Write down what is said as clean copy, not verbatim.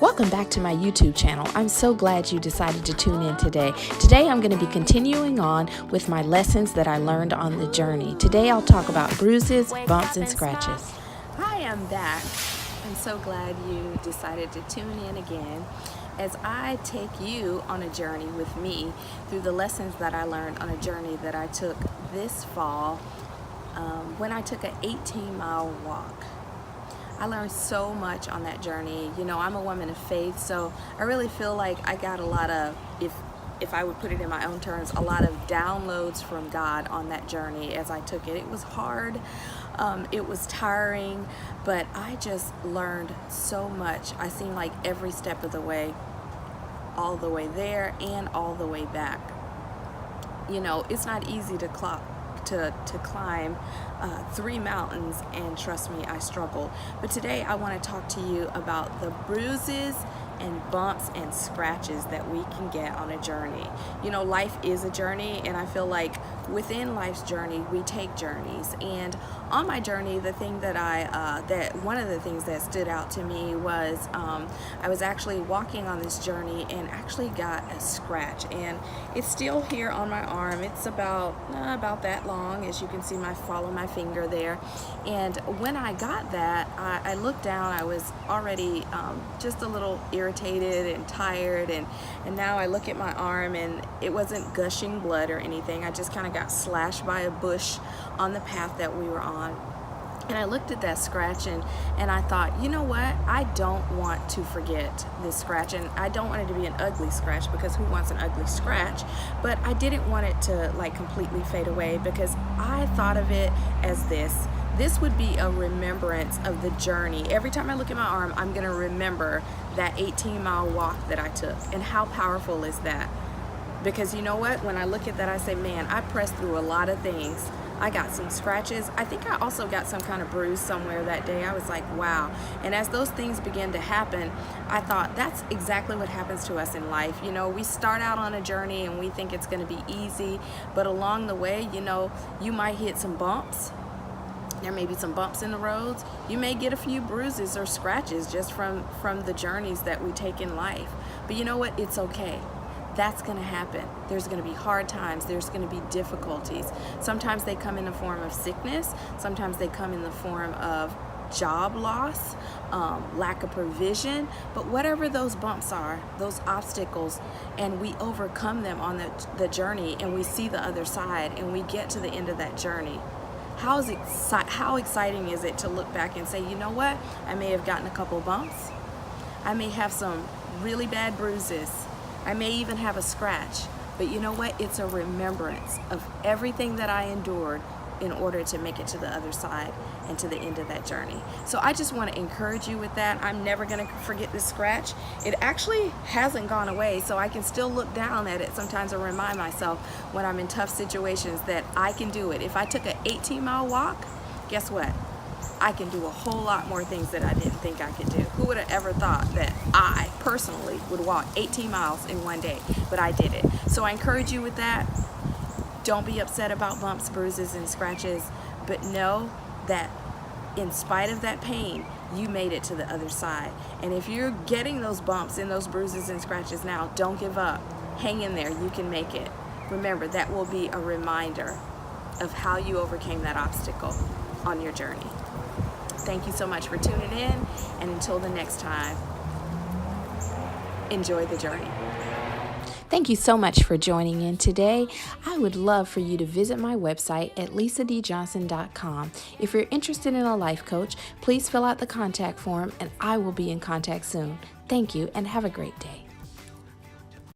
Welcome back to my YouTube channel. I'm so glad you decided to tune in today. Today I'm going to be continuing on with my lessons that I learned on the journey. Today I'll talk about bruises, bumps, and scratches. Hi, I'm back. I'm so glad you decided to tune in again as I take you on a journey with me through the lessons that I learned on a journey that I took this fall when I took an 18-mile walk. I learned so much on that journey. You know, I'm a woman of faith, so I really feel like I got a lot of, if I would put it in my own terms, a lot of downloads from God on that journey as I took it. It was hard, it was tiring, but I just learned so much. I seemed like every step of the way, all the way there and all the way back. You know, it's not easy to climb 3 mountains, and trust me, I struggled. But today I want to talk to you about the bruises and bumps and scratches that we can get on a journey. You know, life is a journey, and I feel like within life's journey we take journeys. And on my journey, the thing that one of the things that stood out to me was I was actually walking on this journey and actually got a scratch, and it's still here on my arm. It's about that long, as you can see. Follow my finger there. And when I got that, I looked down. I was already just a little irritated and tired, and now I look at my arm, and it wasn't gushing blood or anything. I just kind of got slashed by a bush on the path that we were on. And I looked at that scratch and I thought, you know what? I don't want to forget this scratch, and I don't want it to be an ugly scratch, because who wants an ugly scratch? But I didn't want it to like completely fade away, because I thought of it as this would be a remembrance of the journey. Every time I look at my arm, I'm gonna remember that 18-mile walk that I took. And how powerful is that? Because you know what? When I look at that, I say, man, I pressed through a lot of things. I got some scratches. I think I also got some kind of bruise somewhere that day. I was like, wow. And as those things began to happen, I thought that's exactly what happens to us in life. You know, we start out on a journey and we think it's going to be easy, but along the way, you know, you might hit some bumps. There may be some bumps in the roads. You may get a few bruises or scratches just from the journeys that we take in life. But you know what? It's okay. That's going to happen. There's going to be hard times. There's going to be difficulties. Sometimes they come in the form of sickness. Sometimes they come in the form of job loss, lack of provision. But whatever those bumps are, those obstacles, and we overcome them on the journey, and we see the other side, and we get to the end of that journey. How exciting is it to look back and say, you know what? I may have gotten a couple bumps. I may have some really bad bruises. I may even have a scratch, but you know what? It's a remembrance of everything that I endured in order to make it to the other side and to the end of that journey. So I just want to encourage you with that. I'm never going to forget this scratch. It actually hasn't gone away, so I can still look down at it sometimes and remind myself when I'm in tough situations that I can do it. If I took an 18-mile walk, guess what? I can do a whole lot more things that I didn't think I could do. Who would have ever thought that I personally would walk 18 miles in one day? But I did it. So I encourage you with that. Don't be upset about bumps, bruises, and scratches, but know that in spite of that pain, you made it to the other side. And if you're getting those bumps and those bruises and scratches now, don't give up. Hang in there. You can make it. Remember, that will be a reminder of how you overcame that obstacle on your journey. Thank you so much for tuning in, and until the next time, enjoy the journey. Thank you so much for joining in today. I would love for you to visit my website at lisadjohnson.com. If you're interested in a life coach, please fill out the contact form, and I will be in contact soon. Thank you, and have a great day.